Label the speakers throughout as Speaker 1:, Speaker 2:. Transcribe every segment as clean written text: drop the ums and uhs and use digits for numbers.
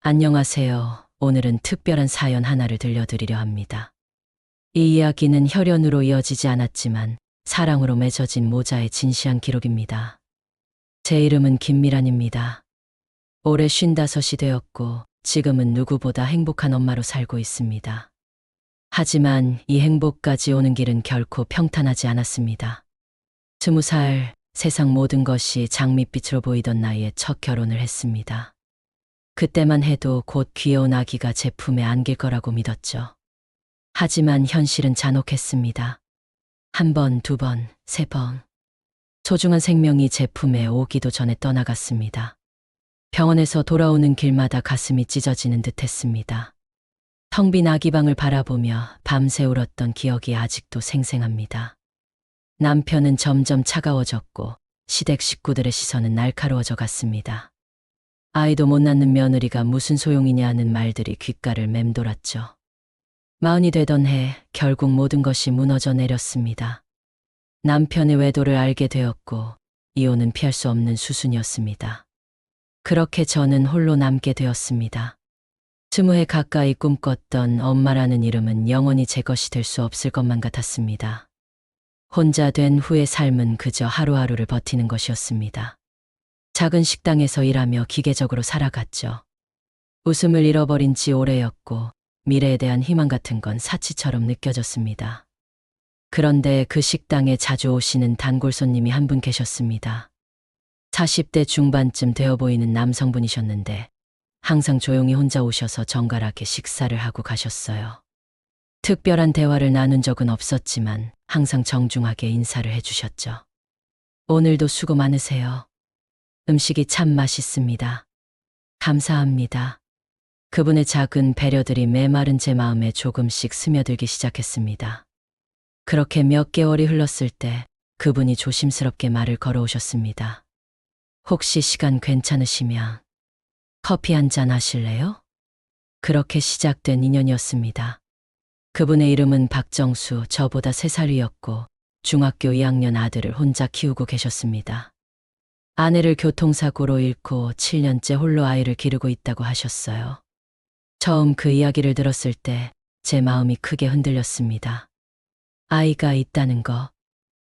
Speaker 1: 안녕하세요. 오늘은 특별한 사연 하나를 들려드리려 합니다. 이 이야기는 혈연으로 이어지지 않았지만 사랑으로 맺어진 모자의 진시한 기록입니다. 제 이름은 김미란입니다. 올해 55이 되었고 지금은 누구보다 행복한 엄마로 살고 있습니다. 하지만 이 행복까지 오는 길은 결코 평탄하지 않았습니다. 20살, 세상 모든 것이 장밋빛으로 보이던 나이에 첫 결혼을 했습니다. 그때만 해도 곧 귀여운 아기가 제 품에 안길 거라고 믿었죠. 하지만 현실은 잔혹했습니다. 한 번, 두 번, 세 번. 소중한 생명이 제 품에 오기도 전에 떠나갔습니다. 병원에서 돌아오는 길마다 가슴이 찢어지는 듯 했습니다. 텅 빈 아기방을 바라보며 밤새 울었던 기억이 아직도 생생합니다. 남편은 점점 차가워졌고 시댁 식구들의 시선은 날카로워져 갔습니다. 아이도 못 낳는 며느리가 무슨 소용이냐는 말들이 귓가를 맴돌았죠. 40이 되던 해 결국 모든 것이 무너져 내렸습니다. 남편의 외도를 알게 되었고 이혼은 피할 수 없는 수순이었습니다. 그렇게 저는 홀로 남게 되었습니다. 20해 가까이 꿈꿨던 엄마라는 이름은 영원히 제 것이 될 수 없을 것만 같았습니다. 혼자 된 후의 삶은 그저 하루하루를 버티는 것이었습니다. 작은 식당에서 일하며 기계적으로 살아갔죠. 웃음을 잃어버린 지 오래였고 미래에 대한 희망 같은 건 사치처럼 느껴졌습니다. 그런데 그 식당에 자주 오시는 단골 손님이 한 분 계셨습니다. 40대 중반쯤 되어 보이는 남성분이셨는데 항상 조용히 혼자 오셔서 정갈하게 식사를 하고 가셨어요. 특별한 대화를 나눈 적은 없었지만 항상 정중하게 인사를 해주셨죠. 오늘도 수고 많으세요. 음식이 참 맛있습니다. 감사합니다. 그분의 작은 배려들이 메마른 제 마음에 조금씩 스며들기 시작했습니다. 그렇게 몇 개월이 흘렀을 때 그분이 조심스럽게 말을 걸어오셨습니다. 혹시 시간 괜찮으시면 커피 한 잔 하실래요? 그렇게 시작된 인연이었습니다. 그분의 이름은 박정수, 저보다 3살 위였고 중학교 2학년 아들을 혼자 키우고 계셨습니다. 아내를 교통사고로 잃고 7년째 홀로 아이를 기르고 있다고 하셨어요. 처음 그 이야기를 들었을 때 제 마음이 크게 흔들렸습니다. 아이가 있다는 거,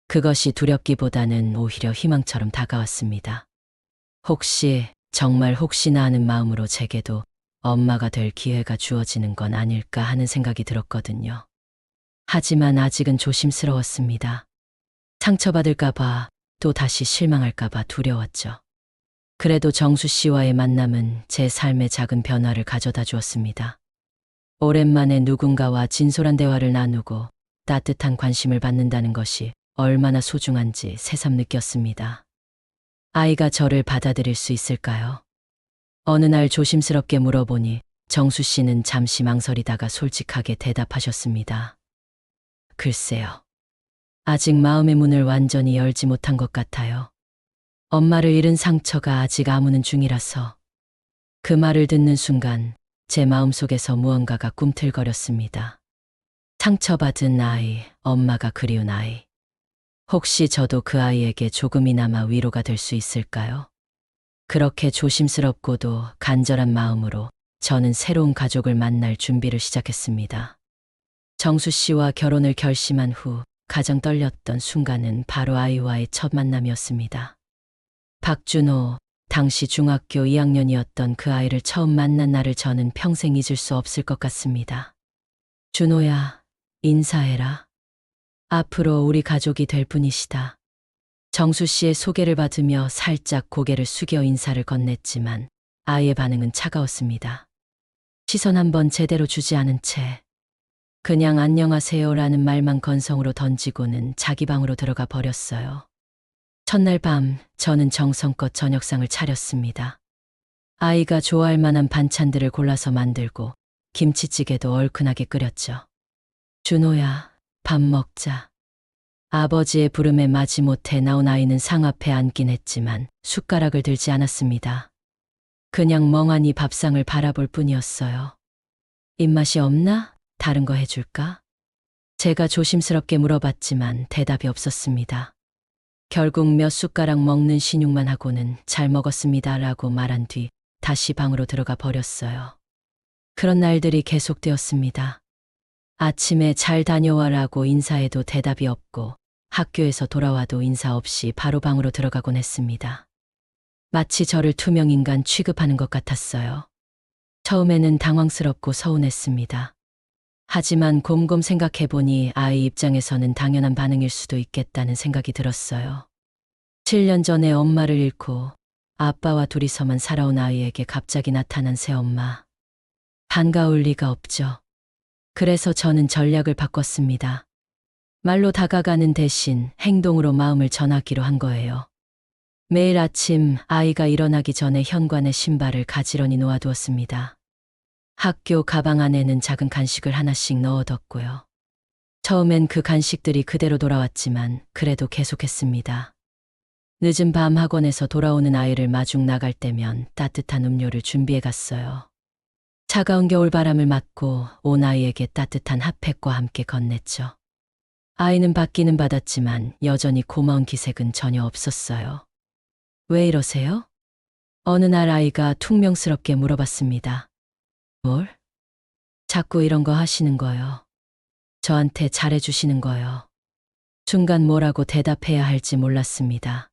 Speaker 1: 그것이 두렵기보다는 오히려 희망처럼 다가왔습니다. 혹시, 정말 혹시나 하는 마음으로 제게도 엄마가 될 기회가 주어지는 건 아닐까 하는 생각이 들었거든요. 하지만 아직은 조심스러웠습니다. 상처받을까봐, 또 다시 실망할까봐 두려웠죠. 그래도 정수 씨와의 만남은 제 삶에 작은 변화를 가져다 주었습니다. 오랜만에 누군가와 진솔한 대화를 나누고 따뜻한 관심을 받는다는 것이 얼마나 소중한지 새삼 느꼈습니다. 아이가 저를 받아들일 수 있을까요? 어느 날 조심스럽게 물어보니 정수 씨는 잠시 망설이다가 솔직하게 대답하셨습니다. 글쎄요. 아직 마음의 문을 완전히 열지 못한 것 같아요. 엄마를 잃은 상처가 아직 아무는 중이라서. 그 말을 듣는 순간 제 마음속에서 무언가가 꿈틀거렸습니다. 상처받은 아이, 엄마가 그리운 아이. 혹시 저도 그 아이에게 조금이나마 위로가 될 수 있을까요? 그렇게 조심스럽고도 간절한 마음으로 저는 새로운 가족을 만날 준비를 시작했습니다. 정수 씨와 결혼을 결심한 후 가장 떨렸던 순간은 바로 아이와의 첫 만남이었습니다. 박준호, 당시 중학교 2학년이었던 그 아이를 처음 만난 날을 저는 평생 잊을 수 없을 것 같습니다. 준호야, 인사해라. 앞으로 우리 가족이 될 분이시다. 정수 씨의 소개를 받으며 살짝 고개를 숙여 인사를 건넸지만 아이의 반응은 차가웠습니다. 시선 한번 제대로 주지 않은 채 그냥 안녕하세요라는 말만 건성으로 던지고는 자기 방으로 들어가 버렸어요. 첫날 밤 저는 정성껏 저녁상을 차렸습니다. 아이가 좋아할 만한 반찬들을 골라서 만들고 김치찌개도 얼큰하게 끓였죠. 준호야, 밥 먹자. 아버지의 부름에 마지못해 나온 아이는 상 앞에 앉긴 했지만 숟가락을 들지 않았습니다. 그냥 멍하니 밥상을 바라볼 뿐이었어요. 입맛이 없나? 다른 거 해줄까? 제가 조심스럽게 물어봤지만 대답이 없었습니다. 결국 몇 숟가락 먹는 신용만 하고는 잘 먹었습니다라고 말한 뒤 다시 방으로 들어가 버렸어요. 그런 날들이 계속되었습니다. 아침에 잘 다녀와라고 인사해도 대답이 없고 학교에서 돌아와도 인사 없이 바로 방으로 들어가곤 했습니다. 마치 저를 투명인간 취급하는 것 같았어요. 처음에는 당황스럽고 서운했습니다. 하지만 곰곰 생각해보니 아이 입장에서는 당연한 반응일 수도 있겠다는 생각이 들었어요. 7년 전에 엄마를 잃고 아빠와 둘이서만 살아온 아이에게 갑자기 나타난 새엄마. 반가울 리가 없죠. 그래서 저는 전략을 바꿨습니다. 말로 다가가는 대신 행동으로 마음을 전하기로 한 거예요. 매일 아침 아이가 일어나기 전에 현관에 신발을 가지런히 놓아두었습니다. 학교 가방 안에는 작은 간식을 하나씩 넣어뒀고요. 처음엔 그 간식들이 그대로 돌아왔지만 그래도 계속했습니다. 늦은 밤 학원에서 돌아오는 아이를 마중 나갈 때면 따뜻한 음료를 준비해 갔어요. 차가운 겨울바람을 맞고 온 아이에게 따뜻한 핫팩과 함께 건넸죠. 아이는 받기는 받았지만 여전히 고마운 기색은 전혀 없었어요. 왜 이러세요? 어느 날 아이가 퉁명스럽게 물어봤습니다. 뭘? 자꾸 이런 거 하시는 거요. 저한테 잘해주시는 거요. 순간 뭐라고 대답해야 할지 몰랐습니다.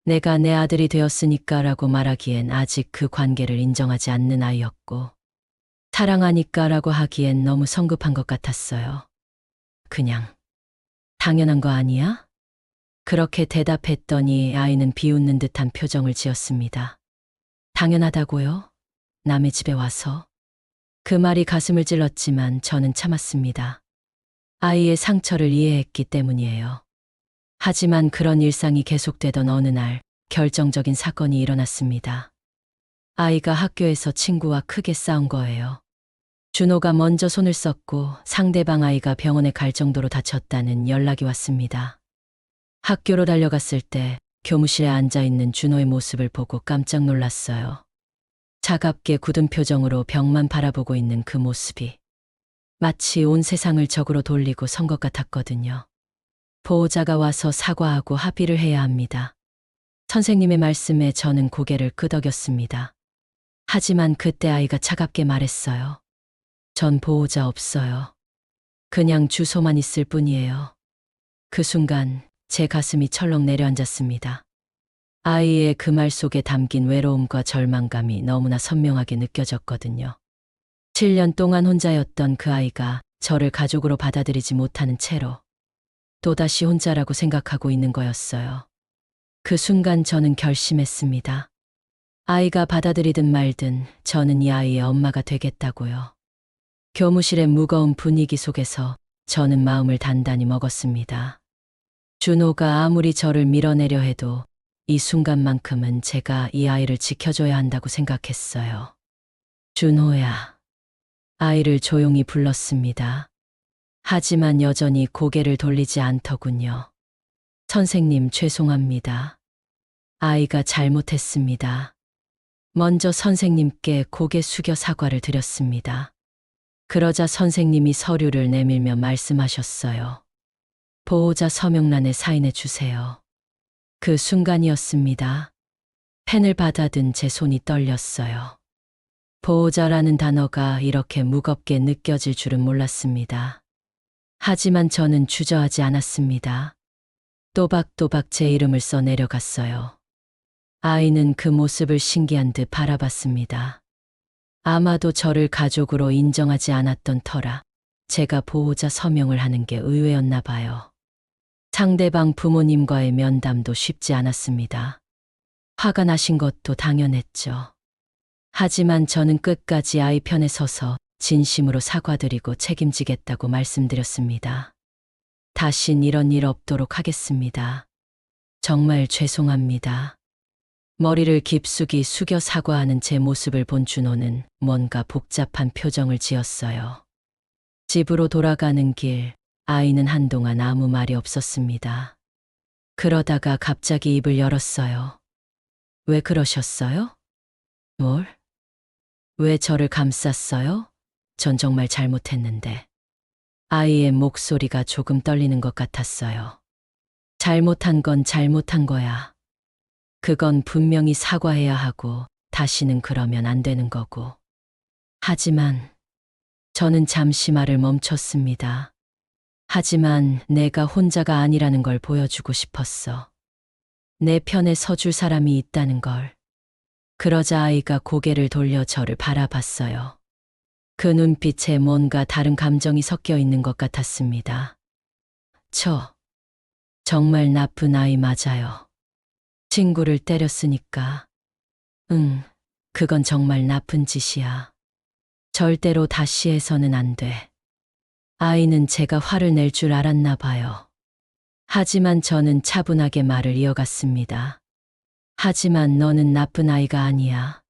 Speaker 1: 내가 내 아들이 되었으니까 라고 말하기엔 아직 그 관계를 인정하지 않는 아이였고, 사랑하니까 라고 하기엔 너무 성급한 것 같았어요. 그냥, 당연한 거 아니야? 그렇게 대답했더니 아이는 비웃는 듯한 표정을 지었습니다. 당연하다고요? 남의 집에 와서? 그 말이 가슴을 찔렀지만 저는 참았습니다. 아이의 상처를 이해했기 때문이에요. 하지만 그런 일상이 계속되던 어느 날 결정적인 사건이 일어났습니다. 아이가 학교에서 친구와 크게 싸운 거예요. 준호가 먼저 손을 썼고 상대방 아이가 병원에 갈 정도로 다쳤다는 연락이 왔습니다. 학교로 달려갔을 때 교무실에 앉아있는 준호의 모습을 보고 깜짝 놀랐어요. 차갑게 굳은 표정으로 벽만 바라보고 있는 그 모습이 마치 온 세상을 적으로 돌리고 선 것 같았거든요. 보호자가 와서 사과하고 합의를 해야 합니다. 선생님의 말씀에 저는 고개를 끄덕였습니다. 하지만 그때 아이가 차갑게 말했어요. 전 보호자 없어요. 그냥 주소만 있을 뿐이에요. 그 순간 제 가슴이 철렁 내려앉았습니다. 아이의 그 말 속에 담긴 외로움과 절망감이 너무나 선명하게 느껴졌거든요. 7년 동안 혼자였던 그 아이가 저를 가족으로 받아들이지 못하는 채로 또다시 혼자라고 생각하고 있는 거였어요. 그 순간 저는 결심했습니다. 아이가 받아들이든 말든 저는 이 아이의 엄마가 되겠다고요. 교무실의 무거운 분위기 속에서 저는 마음을 단단히 먹었습니다. 준호가 아무리 저를 밀어내려 해도 이 순간만큼은 제가 이 아이를 지켜줘야 한다고 생각했어요. 준호야. 아이를 조용히 불렀습니다. 하지만 여전히 고개를 돌리지 않더군요. 선생님 죄송합니다. 아이가 잘못했습니다. 먼저 선생님께 고개 숙여 사과를 드렸습니다. 그러자 선생님이 서류를 내밀며 말씀하셨어요. 보호자 서명란에 사인해 주세요. 그 순간이었습니다. 펜을 받아든 제 손이 떨렸어요. 보호자라는 단어가 이렇게 무겁게 느껴질 줄은 몰랐습니다. 하지만 저는 주저하지 않았습니다. 또박또박 제 이름을 써 내려갔어요. 아이는 그 모습을 신기한 듯 바라봤습니다. 아마도 저를 가족으로 인정하지 않았던 터라 제가 보호자 서명을 하는 게 의외였나 봐요. 상대방 부모님과의 면담도 쉽지 않았습니다. 화가 나신 것도 당연했죠. 하지만 저는 끝까지 아이 편에 서서 진심으로 사과드리고 책임지겠다고 말씀드렸습니다. 다신 이런 일 없도록 하겠습니다. 정말 죄송합니다. 머리를 깊숙이 숙여 사과하는 제 모습을 본 준호는 뭔가 복잡한 표정을 지었어요. 집으로 돌아가는 길, 아이는 한동안 아무 말이 없었습니다. 그러다가 갑자기 입을 열었어요. 왜 그러셨어요? 뭘? 왜 저를 감쌌어요? 전 정말 잘못했는데. 아이의 목소리가 조금 떨리는 것 같았어요. 잘못한 건 잘못한 거야. 그건 분명히 사과해야 하고 다시는 그러면 안 되는 거고. 하지만 저는 잠시 말을 멈췄습니다. 하지만 내가 혼자가 아니라는 걸 보여주고 싶었어. 내 편에 서줄 사람이 있다는 걸. 그러자 아이가 고개를 돌려 저를 바라봤어요. 그 눈빛에 뭔가 다른 감정이 섞여 있는 것 같았습니다. 저 정말 나쁜 아이 맞아요. 친구를 때렸으니까. 응, 그건 정말 나쁜 짓이야. 절대로 다시 해서는 안 돼. 아이는 제가 화를 낼 줄 알았나 봐요. 하지만 저는 차분하게 말을 이어갔습니다. 하지만 너는 나쁜 아이가 아니야.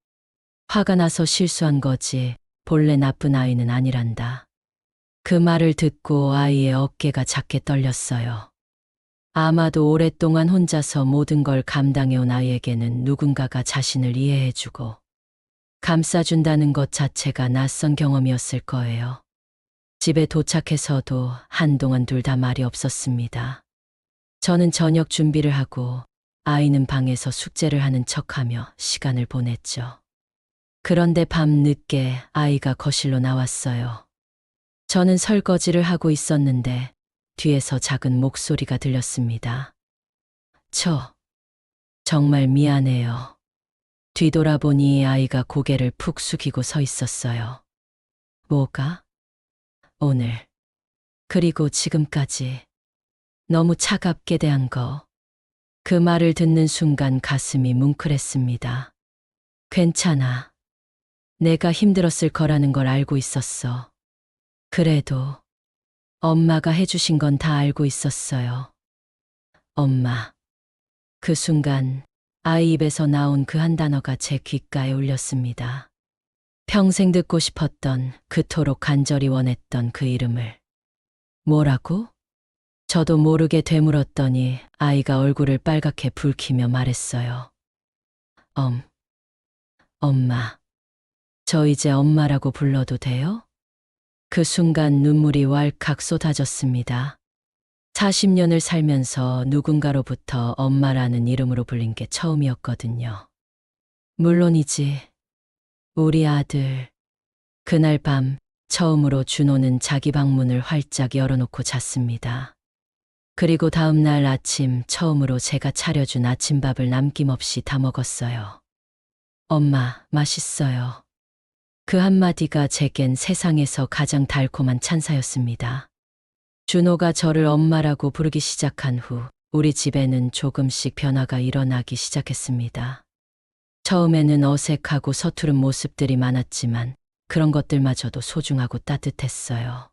Speaker 1: 화가 나서 실수한 거지. 본래 나쁜 아이는 아니란다. 그 말을 듣고 아이의 어깨가 작게 떨렸어요. 아마도 오랫동안 혼자서 모든 걸 감당해온 아이에게는 누군가가 자신을 이해해주고 감싸준다는 것 자체가 낯선 경험이었을 거예요. 집에 도착해서도 한동안 둘 다 말이 없었습니다. 저는 저녁 준비를 하고 아이는 방에서 숙제를 하는 척하며 시간을 보냈죠. 그런데 밤늦게 아이가 거실로 나왔어요. 저는 설거지를 하고 있었는데 뒤에서 작은 목소리가 들렸습니다. 정말 미안해요. 뒤돌아보니 아이가 고개를 푹 숙이고 서 있었어요. 뭐가? 오늘, 그리고 지금까지 너무 차갑게 대한 거. 그 말을 듣는 순간 가슴이 뭉클했습니다. 괜찮아. 내가 힘들었을 거라는 걸 알고 있었어. 그래도 엄마가 해주신 건 다 알고 있었어요. 엄마. 그 순간 아이 입에서 나온 그 한 단어가 제 귓가에 울렸습니다. 평생 듣고 싶었던, 그토록 간절히 원했던 그 이름을. 뭐라고? 저도 모르게 되물었더니 아이가 얼굴을 빨갛게 붉히며 말했어요. 엄마. 저 이제 엄마라고 불러도 돼요? 그 순간 눈물이 왈칵 쏟아졌습니다. 40년을 살면서 누군가로부터 엄마라는 이름으로 불린 게 처음이었거든요. 물론이지. 우리 아들. 그날 밤 처음으로 준호는 자기 방문을 활짝 열어놓고 잤습니다. 그리고 다음 날 아침 처음으로 제가 차려준 아침밥을 남김없이 다 먹었어요. 엄마, 맛있어요. 그 한마디가 제겐 세상에서 가장 달콤한 찬사였습니다. 준호가 저를 엄마라고 부르기 시작한 후 우리 집에는 조금씩 변화가 일어나기 시작했습니다. 처음에는 어색하고 서투른 모습들이 많았지만 그런 것들마저도 소중하고 따뜻했어요.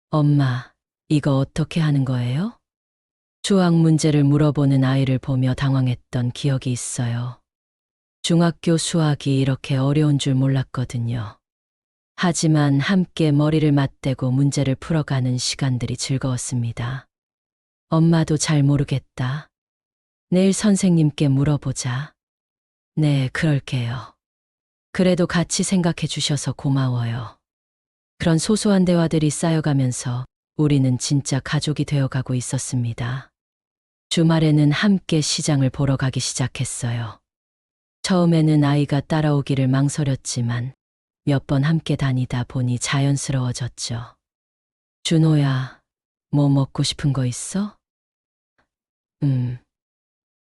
Speaker 1: 엄마, 이거 어떻게 하는 거예요? 수학 문제를 물어보는 아이를 보며 당황했던 기억이 있어요. 중학교 수학이 이렇게 어려운 줄 몰랐거든요. 하지만 함께 머리를 맞대고 문제를 풀어가는 시간들이 즐거웠습니다. 엄마도 잘 모르겠다. 내일 선생님께 물어보자. 네, 그럴게요. 그래도 같이 생각해 주셔서 고마워요. 그런 소소한 대화들이 쌓여가면서 우리는 진짜 가족이 되어가고 있었습니다. 주말에는 함께 시장을 보러 가기 시작했어요. 처음에는 아이가 따라오기를 망설였지만 몇 번 함께 다니다 보니 자연스러워졌죠. 준호야, 뭐 먹고 싶은 거 있어?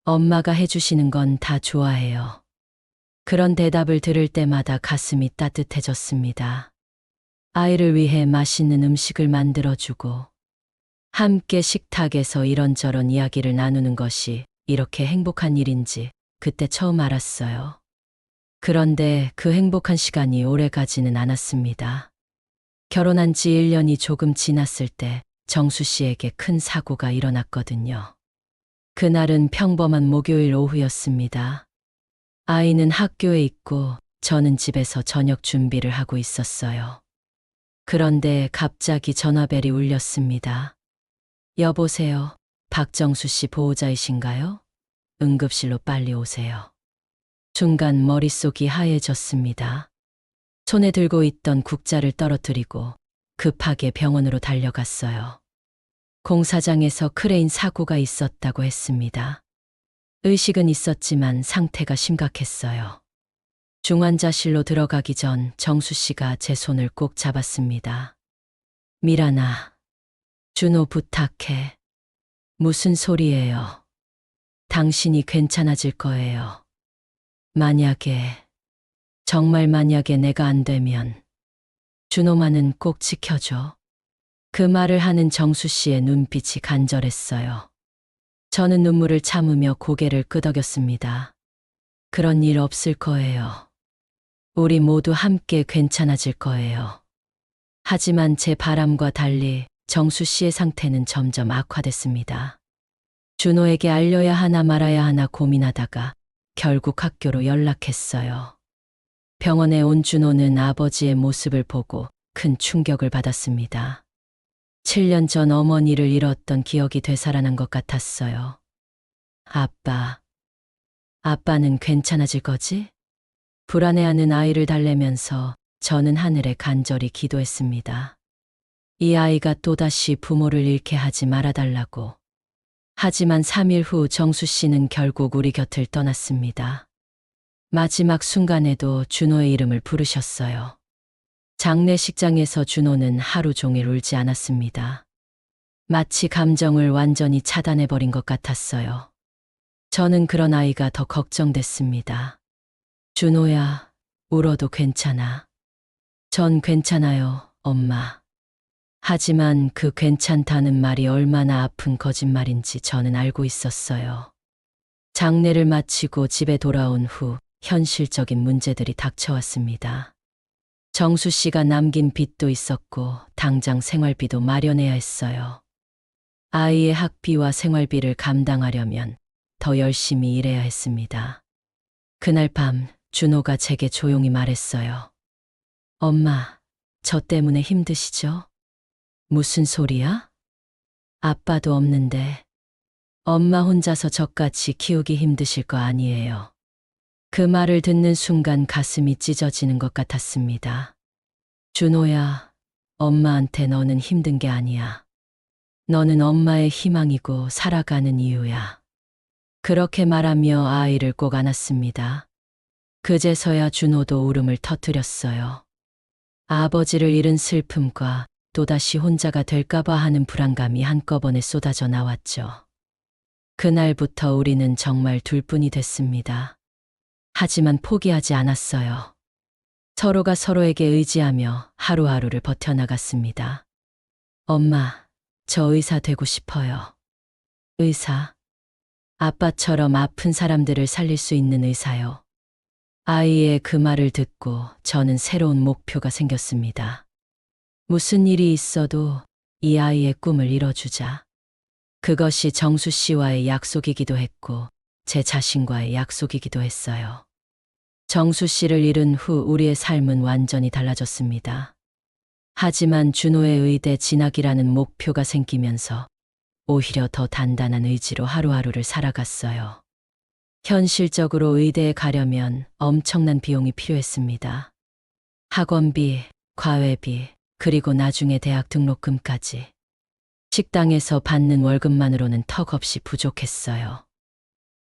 Speaker 1: 엄마가 해주시는 건 다 좋아해요. 그런 대답을 들을 때마다 가슴이 따뜻해졌습니다. 아이를 위해 맛있는 음식을 만들어주고 함께 식탁에서 이런저런 이야기를 나누는 것이 이렇게 행복한 일인지 그때 처음 알았어요. 그런데 그 행복한 시간이 오래 가지는 않았습니다. 결혼한 지 1년이 조금 지났을 때 정수 씨에게 큰 사고가 일어났거든요. 그날은 평범한 목요일 오후였습니다. 아이는 학교에 있고 저는 집에서 저녁 준비를 하고 있었어요. 그런데 갑자기 전화벨이 울렸습니다. 여보세요. 박정수 씨 보호자이신가요? 응급실로 빨리 오세요. 순간 머릿속이 하얘졌습니다. 손에 들고 있던 국자를 떨어뜨리고 급하게 병원으로 달려갔어요. 공사장에서 크레인 사고가 있었다고 했습니다. 의식은 있었지만 상태가 심각했어요. 중환자실로 들어가기 전 정수 씨가 제 손을 꼭 잡았습니다. 미란아, 준호 부탁해. 무슨 소리예요? 당신이 괜찮아질 거예요. 만약에, 정말 만약에 내가 안 되면 준호만은 꼭 지켜줘. 그 말을 하는 정수 씨의 눈빛이 간절했어요. 저는 눈물을 참으며 고개를 끄덕였습니다. 그런 일 없을 거예요. 우리 모두 함께 괜찮아질 거예요. 하지만 제 바람과 달리 정수 씨의 상태는 점점 악화됐습니다. 준호에게 알려야 하나 말아야 하나 고민하다가 결국 학교로 연락했어요. 병원에 온 준호는 아버지의 모습을 보고 큰 충격을 받았습니다. 7년 전 어머니를 잃었던 기억이 되살아난 것 같았어요. 아빠는 괜찮아질 거지? 불안해하는 아이를 달래면서 저는 하늘에 간절히 기도했습니다. 이 아이가 또다시 부모를 잃게 하지 말아달라고. 하지만 3일 후 정수 씨는 결국 우리 곁을 떠났습니다. 마지막 순간에도 준호의 이름을 부르셨어요. 장례식장에서 준호는 하루 종일 울지 않았습니다. 마치 감정을 완전히 차단해버린 것 같았어요. 저는 그런 아이가 더 걱정됐습니다. 준호야, 울어도 괜찮아. 전 괜찮아요, 엄마. 하지만 그 괜찮다는 말이 얼마나 아픈 거짓말인지 저는 알고 있었어요. 장례를 마치고 집에 돌아온 후 현실적인 문제들이 닥쳐왔습니다. 정수 씨가 남긴 빚도 있었고 당장 생활비도 마련해야 했어요. 아이의 학비와 생활비를 감당하려면 더 열심히 일해야 했습니다. 그날 밤 준호가 제게 조용히 말했어요. 엄마, 저 때문에 힘드시죠? 무슨 소리야? 아빠도 없는데 엄마 혼자서 저같이 키우기 힘드실 거 아니에요. 그 말을 듣는 순간 가슴이 찢어지는 것 같았습니다. 준호야, 엄마한테 너는 힘든 게 아니야. 너는 엄마의 희망이고 살아가는 이유야. 그렇게 말하며 아이를 꼭 안았습니다. 그제서야 준호도 울음을 터뜨렸어요. 아버지를 잃은 슬픔과 또다시 혼자가 될까봐 하는 불안감이 한꺼번에 쏟아져 나왔죠. 그날부터 우리는 정말 둘뿐이 됐습니다. 하지만 포기하지 않았어요. 서로가 서로에게 의지하며 하루하루를 버텨나갔습니다. 엄마, 저 의사 되고 싶어요. 의사? 아빠처럼 아픈 사람들을 살릴 수 있는 의사요. 아이의 그 말을 듣고 저는 새로운 목표가 생겼습니다. 무슨 일이 있어도 이 아이의 꿈을 이뤄주자. 그것이 정수 씨와의 약속이기도 했고 제 자신과의 약속이기도 했어요. 정수 씨를 잃은 후 우리의 삶은 완전히 달라졌습니다. 하지만 준호의 의대 진학이라는 목표가 생기면서 오히려 더 단단한 의지로 하루하루를 살아갔어요. 현실적으로 의대에 가려면 엄청난 비용이 필요했습니다. 학원비, 과외비, 그리고 나중에 대학 등록금까지. 식당에서 받는 월급만으로는 턱없이 부족했어요.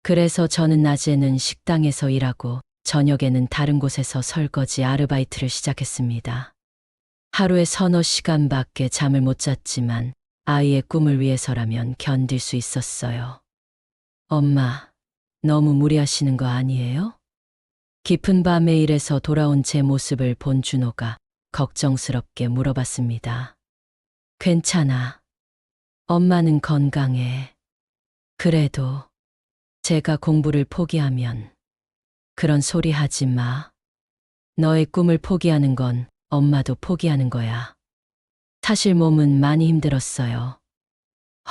Speaker 1: 그래서 저는 낮에는 식당에서 일하고 저녁에는 다른 곳에서 설거지 아르바이트를 시작했습니다. 하루에 서너 시간밖에 잠을 못 잤지만 아이의 꿈을 위해서라면 견딜 수 있었어요. 엄마, 너무 무리하시는 거 아니에요? 깊은 밤에 일해서 돌아온 제 모습을 본 준호가 걱정스럽게 물어봤습니다. 괜찮아. 엄마는 건강해. 그래도 제가 공부를 포기하면 그런 소리 하지 마. 너의 꿈을 포기하는 건 엄마도 포기하는 거야. 사실 몸은 많이 힘들었어요.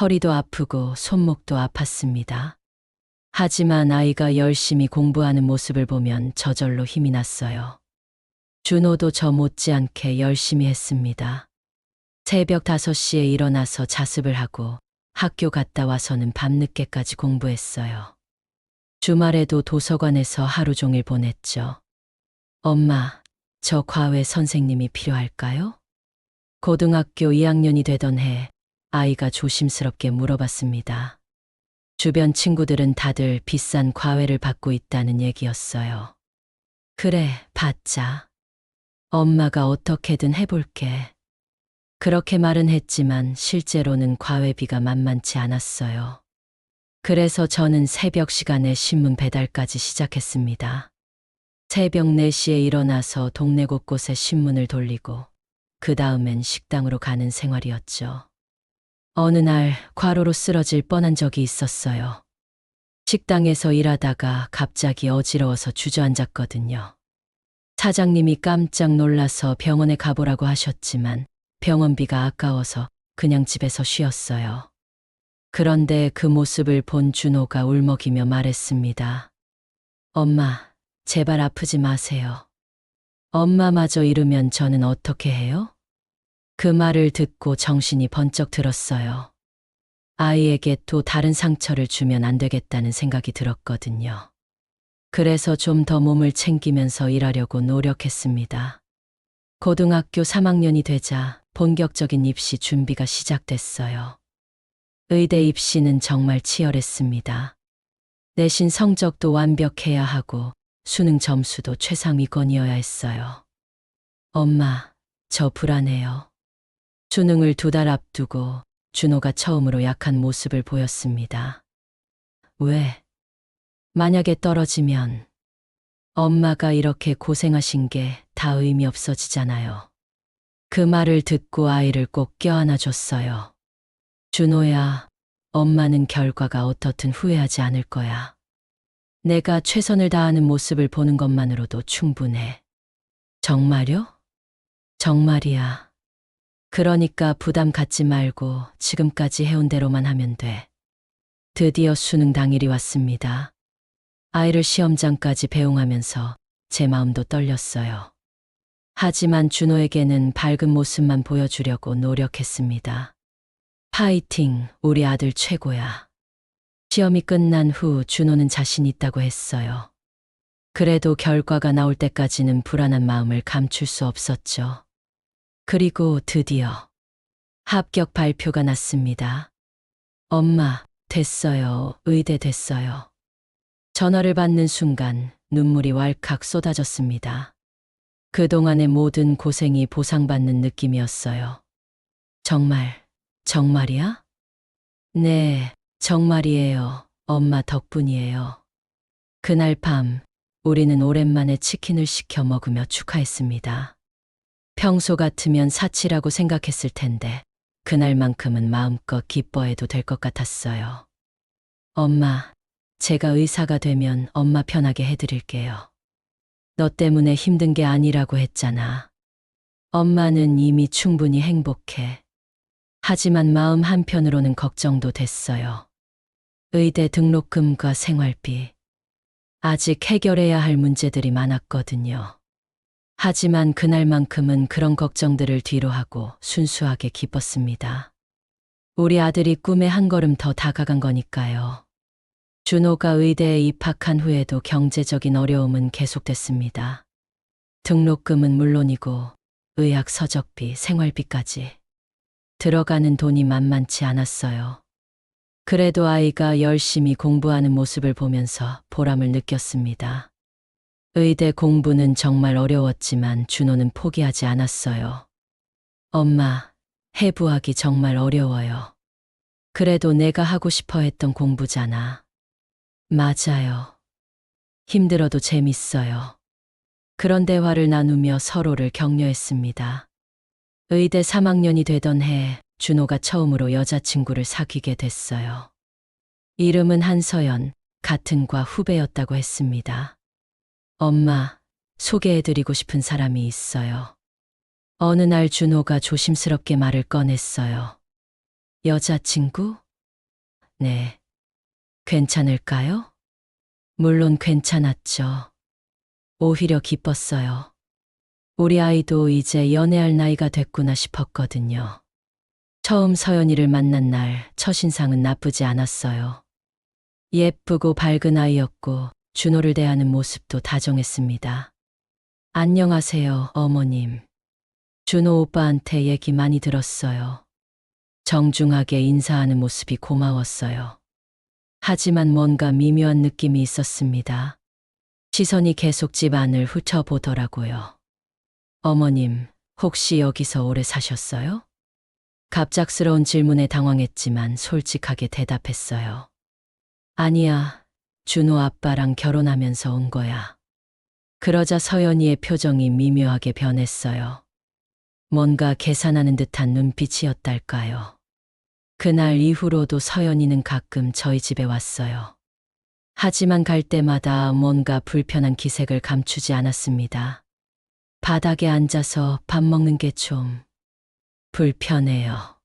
Speaker 1: 허리도 아프고 손목도 아팠습니다. 하지만 아이가 열심히 공부하는 모습을 보면 저절로 힘이 났어요. 준호도 저 못지않게 열심히 했습니다. 새벽 5시에 일어나서 자습을 하고 학교 갔다 와서는 밤늦게까지 공부했어요. 주말에도 도서관에서 하루 종일 보냈죠. 엄마, 저 과외 선생님이 필요할까요? 고등학교 2학년이 되던 해 아이가 조심스럽게 물어봤습니다. 주변 친구들은 다들 비싼 과외를 받고 있다는 얘기였어요. 그래, 받자. 엄마가 어떻게든 해볼게. 그렇게 말은 했지만 실제로는 과외비가 만만치 않았어요. 그래서 저는 새벽 시간에 신문 배달까지 시작했습니다. 새벽 4시에 일어나서 동네 곳곳에 신문을 돌리고 그 다음엔 식당으로 가는 생활이었죠. 어느 날 과로로 쓰러질 뻔한 적이 있었어요. 식당에서 일하다가 갑자기 어지러워서 주저앉았거든요. 사장님이 깜짝 놀라서 병원에 가보라고 하셨지만 병원비가 아까워서 그냥 집에서 쉬었어요. 그런데 그 모습을 본 준호가 울먹이며 말했습니다. 엄마, 제발 아프지 마세요. 엄마마저 이러면 저는 어떻게 해요? 그 말을 듣고 정신이 번쩍 들었어요. 아이에게 또 다른 상처를 주면 안 되겠다는 생각이 들었거든요. 그래서 좀 더 몸을 챙기면서 일하려고 노력했습니다. 고등학교 3학년이 되자 본격적인 입시 준비가 시작됐어요. 의대 입시는 정말 치열했습니다. 내신 성적도 완벽해야 하고 수능 점수도 최상위권이어야 했어요. 엄마, 저 불안해요. 수능을 2달 앞두고 준호가 처음으로 약한 모습을 보였습니다. 왜? 만약에 떨어지면 엄마가 이렇게 고생하신 게 다 의미 없어지잖아요. 그 말을 듣고 아이를 꼭 껴안아 줬어요. 준호야, 엄마는 결과가 어떻든 후회하지 않을 거야. 내가 최선을 다하는 모습을 보는 것만으로도 충분해. 정말요? 정말이야. 그러니까 부담 갖지 말고 지금까지 해온 대로만 하면 돼. 드디어 수능 당일이 왔습니다. 아이를 시험장까지 배웅하면서 제 마음도 떨렸어요. 하지만 준호에게는 밝은 모습만 보여주려고 노력했습니다. 파이팅, 우리 아들 최고야. 시험이 끝난 후 준호는 자신 있다고 했어요. 그래도 결과가 나올 때까지는 불안한 마음을 감출 수 없었죠. 그리고 드디어 합격 발표가 났습니다. 엄마, 됐어요. 의대 됐어요. 전화를 받는 순간 눈물이 왈칵 쏟아졌습니다. 그동안의 모든 고생이 보상받는 느낌이었어요. 정말, 정말이야? 네, 정말이에요. 엄마 덕분이에요. 그날 밤, 우리는 오랜만에 치킨을 시켜 먹으며 축하했습니다. 평소 같으면 사치라고 생각했을 텐데, 그날만큼은 마음껏 기뻐해도 될 것 같았어요. 엄마, 제가 의사가 되면 엄마 편하게 해드릴게요. 너 때문에 힘든 게 아니라고 했잖아. 엄마는 이미 충분히 행복해. 하지만 마음 한편으로는 걱정도 됐어요. 의대 등록금과 생활비. 아직 해결해야 할 문제들이 많았거든요. 하지만 그날만큼은 그런 걱정들을 뒤로 하고 순수하게 기뻤습니다. 우리 아들이 꿈에 한 걸음 더 다가간 거니까요. 준호가 의대에 입학한 후에도 경제적인 어려움은 계속됐습니다. 등록금은 물론이고 의학 서적비, 생활비까지. 들어가는 돈이 만만치 않았어요. 그래도 아이가 열심히 공부하는 모습을 보면서 보람을 느꼈습니다. 의대 공부는 정말 어려웠지만 준호는 포기하지 않았어요. 엄마, 해부하기 정말 어려워요. 그래도 내가 하고 싶어 했던 공부잖아. 맞아요. 힘들어도 재밌어요. 그런 대화를 나누며 서로를 격려했습니다. 의대 3학년이 되던 해 준호가 처음으로 여자친구를 사귀게 됐어요. 이름은 한서연, 같은 과 후배였다고 했습니다. 엄마, 소개해드리고 싶은 사람이 있어요. 어느 날 준호가 조심스럽게 말을 꺼냈어요. 여자친구? 네. 괜찮을까요? 물론 괜찮았죠. 오히려 기뻤어요. 우리 아이도 이제 연애할 나이가 됐구나 싶었거든요. 처음 서연이를 만난 날 첫인상은 나쁘지 않았어요. 예쁘고 밝은 아이였고 준호를 대하는 모습도 다정했습니다. 안녕하세요, 어머님. 준호 오빠한테 얘기 많이 들었어요. 정중하게 인사하는 모습이 고마웠어요. 하지만 뭔가 미묘한 느낌이 있었습니다. 시선이 계속 집 안을 훑어보더라고요. 어머님, 혹시 여기서 오래 사셨어요? 갑작스러운 질문에 당황했지만 솔직하게 대답했어요. 아니야, 준호 아빠랑 결혼하면서 온 거야. 그러자 서연이의 표정이 미묘하게 변했어요. 뭔가 계산하는 듯한 눈빛이었달까요. 그날 이후로도 서연이는 가끔 저희 집에 왔어요. 하지만 갈 때마다 뭔가 불편한 기색을 감추지 않았습니다. 바닥에 앉아서 밥 먹는 게 좀 불편해요.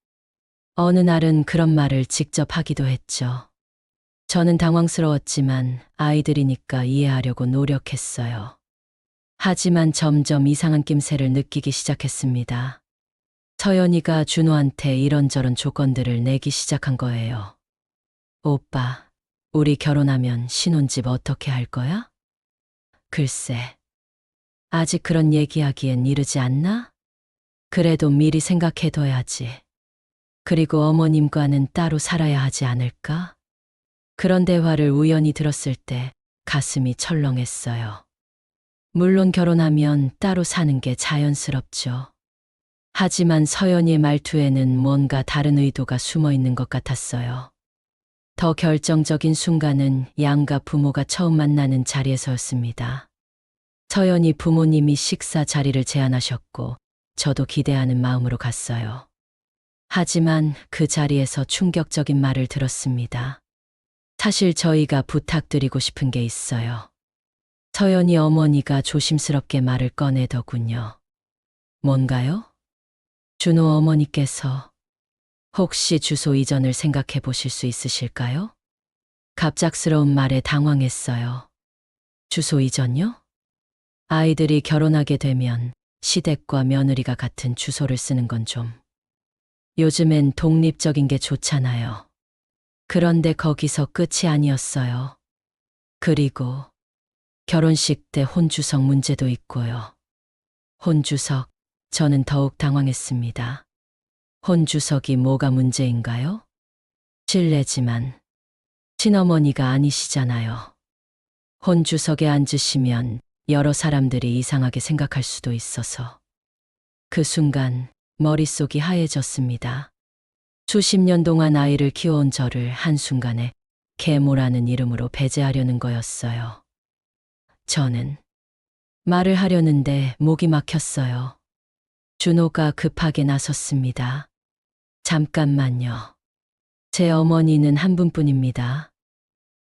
Speaker 1: 어느 날은 그런 말을 직접 하기도 했죠. 저는 당황스러웠지만 아이들이니까 이해하려고 노력했어요. 하지만 점점 이상한 낌새를 느끼기 시작했습니다. 서연이가 준호한테 이런저런 조건들을 내기 시작한 거예요. 오빠, 우리 결혼하면 신혼집 어떻게 할 거야? 글쎄, 아직 그런 얘기하기엔 이르지 않나? 그래도 미리 생각해둬야지. 그리고 어머님과는 따로 살아야 하지 않을까? 그런 대화를 우연히 들었을 때 가슴이 철렁했어요. 물론 결혼하면 따로 사는 게 자연스럽죠. 하지만 서연이의 말투에는 뭔가 다른 의도가 숨어 있는 것 같았어요. 더 결정적인 순간은 양가 부모가 처음 만나는 자리에서였습니다. 서연이 부모님이 식사 자리를 제안하셨고 저도 기대하는 마음으로 갔어요. 하지만 그 자리에서 충격적인 말을 들었습니다. 사실 저희가 부탁드리고 싶은 게 있어요. 서연이 어머니가 조심스럽게 말을 꺼내더군요. 뭔가요? 준호 어머니께서 혹시 주소 이전을 생각해 보실 수 있으실까요? 갑작스러운 말에 당황했어요. 주소 이전요? 아이들이 결혼하게 되면 시댁과 며느리가 같은 주소를 쓰는 건 좀. 요즘엔 독립적인 게 좋잖아요. 그런데 거기서 끝이 아니었어요. 그리고 결혼식 때 혼주석 문제도 있고요. 혼주석, 저는 더욱 당황했습니다. 혼주석이 뭐가 문제인가요? 실례지만 친어머니가 아니시잖아요. 혼주석에 앉으시면 여러 사람들이 이상하게 생각할 수도 있어서. 그 순간 머릿속이 하얘졌습니다. 수십 년 동안 아이를 키워온 저를 한순간에 계모라는 이름으로 배제하려는 거였어요. 저는 말을 하려는데 목이 막혔어요. 준호가 급하게 나섰습니다. 잠깐만요. 제 어머니는 한 분뿐입니다.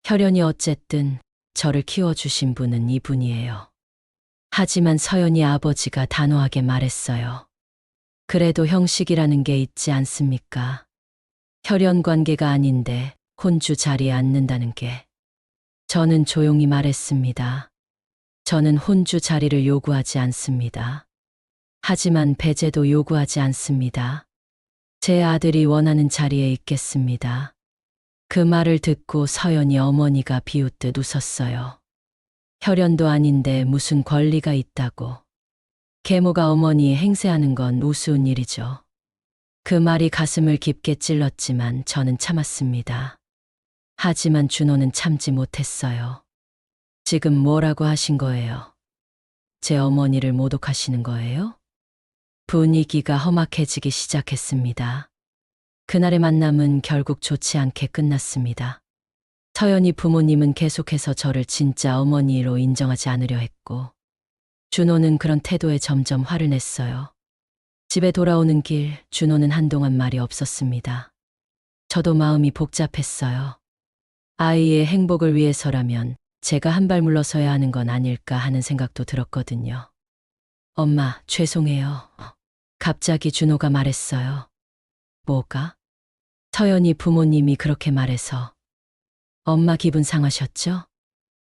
Speaker 1: 혈연이 어쨌든 저를 키워주신 분은 이분이에요. 하지만 서연이 아버지가 단호하게 말했어요. 그래도 형식이라는 게 있지 않습니까? 혈연 관계가 아닌데 혼주 자리에 앉는다는 게. 저는 조용히 말했습니다. 저는 혼주 자리를 요구하지 않습니다. 하지만 배제도 요구하지 않습니다. 제 아들이 원하는 자리에 있겠습니다. 그 말을 듣고 서연이 어머니가 비웃듯 웃었어요. 혈연도 아닌데 무슨 권리가 있다고. 계모가 어머니 행세하는 건 우스운 일이죠. 그 말이 가슴을 깊게 찔렀지만 저는 참았습니다. 하지만 준호는 참지 못했어요. 지금 뭐라고 하신 거예요? 제 어머니를 모독하시는 거예요? 분위기가 험악해지기 시작했습니다. 그날의 만남은 결국 좋지 않게 끝났습니다. 서연이 부모님은 계속해서 저를 진짜 어머니로 인정하지 않으려 했고, 준호는 그런 태도에 점점 화를 냈어요. 집에 돌아오는 길, 준호는 한동안 말이 없었습니다. 저도 마음이 복잡했어요. 아이의 행복을 위해서라면 제가 한 발 물러서야 하는 건 아닐까 하는 생각도 들었거든요. 엄마, 죄송해요. 갑자기 준호가 말했어요. 뭐가? 서연이 부모님이 그렇게 말해서. 엄마 기분 상하셨죠?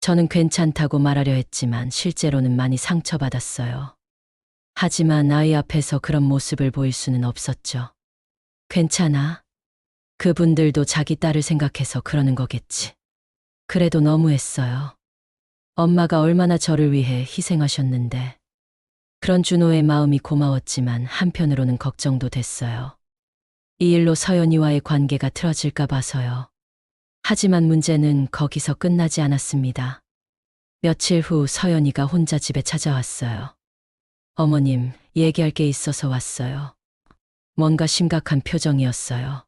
Speaker 1: 저는 괜찮다고 말하려 했지만 실제로는 많이 상처받았어요. 하지만 아이 앞에서 그런 모습을 보일 수는 없었죠. 괜찮아. 그분들도 자기 딸을 생각해서 그러는 거겠지. 그래도 너무했어요. 엄마가 얼마나 저를 위해 희생하셨는데. 그런 준호의 마음이 고마웠지만 한편으로는 걱정도 됐어요. 이 일로 서연이와의 관계가 틀어질까 봐서요. 하지만 문제는 거기서 끝나지 않았습니다. 며칠 후 서연이가 혼자 집에 찾아왔어요. 어머님, 얘기할 게 있어서 왔어요. 뭔가 심각한 표정이었어요.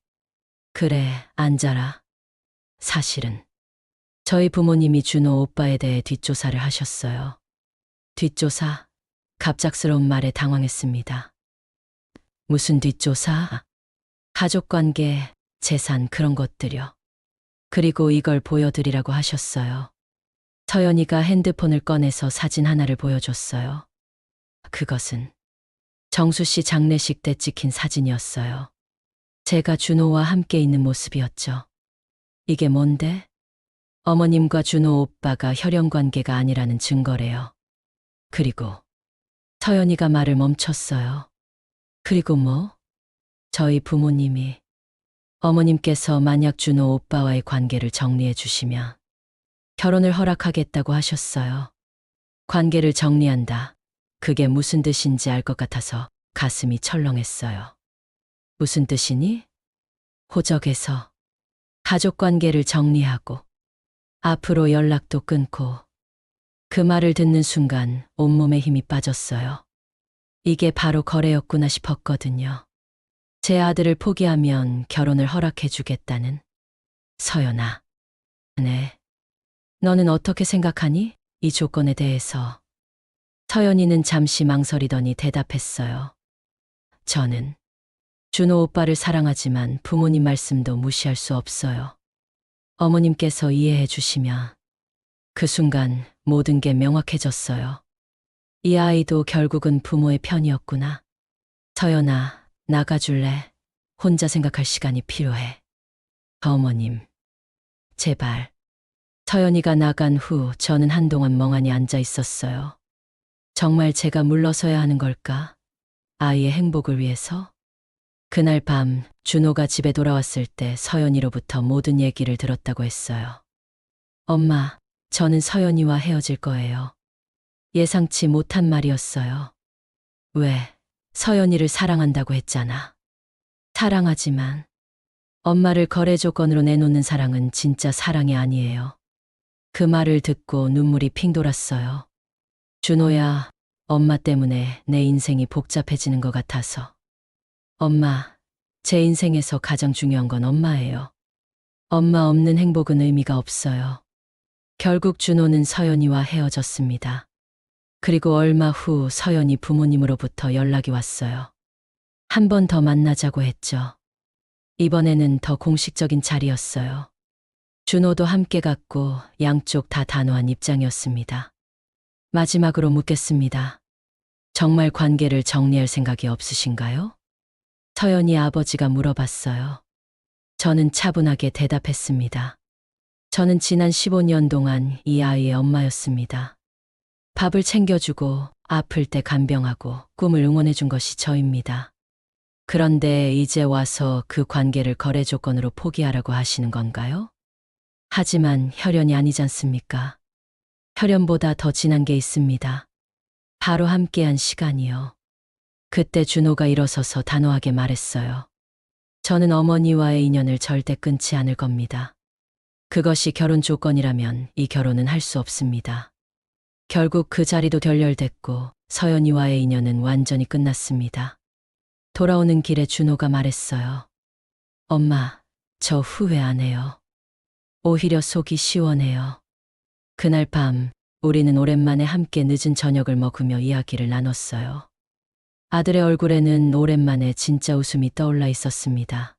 Speaker 1: 그래, 앉아라. 사실은 저희 부모님이 준호 오빠에 대해 뒷조사를 하셨어요. 뒷조사? 갑작스러운 말에 당황했습니다. 무슨 뒷조사? 가족관계, 재산 그런 것들요. 그리고 이걸 보여드리라고 하셨어요. 서연이가 핸드폰을 꺼내서 사진 하나를 보여줬어요. 그것은 정수 씨 장례식 때 찍힌 사진이었어요. 제가 준호와 함께 있는 모습이었죠. 이게 뭔데? 어머님과 준호 오빠가 혈연 관계가 아니라는 증거래요. 그리고 서연이가 말을 멈췄어요. 그리고 뭐? 저희 부모님이 어머님께서 만약 준호 오빠와의 관계를 정리해 주시면 결혼을 허락하겠다고 하셨어요. 관계를 정리한다. 그게 무슨 뜻인지 알 것 같아서 가슴이 철렁했어요. 무슨 뜻이니? 호적에서 가족 관계를 정리하고 앞으로 연락도 끊고. 그 말을 듣는 순간 온몸에 힘이 빠졌어요. 이게 바로 거래였구나 싶었거든요. 제 아들을 포기하면 결혼을 허락해 주겠다는. 서연아. 네. 너는 어떻게 생각하니? 이 조건에 대해서. 서연이는 잠시 망설이더니 대답했어요. 저는 준호 오빠를 사랑하지만 부모님 말씀도 무시할 수 없어요. 어머님께서 이해해 주시면. 그 순간 모든 게 명확해졌어요. 이 아이도 결국은 부모의 편이었구나. 서연아, 나가줄래? 혼자 생각할 시간이 필요해. 어머님, 제발. 서연이가 나간 후 저는 한동안 멍하니 앉아 있었어요. 정말 제가 물러서야 하는 걸까? 아이의 행복을 위해서? 그날 밤 준호가 집에 돌아왔을 때 서연이로부터 모든 얘기를 들었다고 했어요. 엄마, 저는 서연이와 헤어질 거예요. 예상치 못한 말이었어요. 왜? 서연이를 사랑한다고 했잖아. 사랑하지만 엄마를 거래 조건으로 내놓는 사랑은 진짜 사랑이 아니에요. 그 말을 듣고 눈물이 핑 돌았어요. 준호야, 엄마 때문에 내 인생이 복잡해지는 것 같아서. 엄마, 제 인생에서 가장 중요한 건 엄마예요. 엄마 없는 행복은 의미가 없어요. 결국 준호는 서연이와 헤어졌습니다. 그리고 얼마 후 서연이 부모님으로부터 연락이 왔어요. 한 번 더 만나자고 했죠. 이번에는 더 공식적인 자리였어요. 준호도 함께 갔고 양쪽 다 단호한 입장이었습니다. 마지막으로 묻겠습니다. 정말 관계를 정리할 생각이 없으신가요? 서연이 아버지가 물어봤어요. 저는 차분하게 대답했습니다. 저는 지난 15년 동안 이 아이의 엄마였습니다. 밥을 챙겨주고 아플 때 간병하고 꿈을 응원해준 것이 저입니다. 그런데 이제 와서 그 관계를 거래 조건으로 포기하라고 하시는 건가요? 하지만 혈연이 아니지 않습니까? 혈연보다 더 진한 게 있습니다. 바로 함께한 시간이요. 그때 준호가 일어서서 단호하게 말했어요. 저는 어머니와의 인연을 절대 끊지 않을 겁니다. 그것이 결혼 조건이라면 이 결혼은 할 수 없습니다. 결국 그 자리도 결렬됐고 서연이와의 인연은 완전히 끝났습니다. 돌아오는 길에 준호가 말했어요. 엄마, 저 후회 안 해요. 오히려 속이 시원해요. 그날 밤 우리는 오랜만에 함께 늦은 저녁을 먹으며 이야기를 나눴어요. 아들의 얼굴에는 오랜만에 진짜 웃음이 떠올라 있었습니다.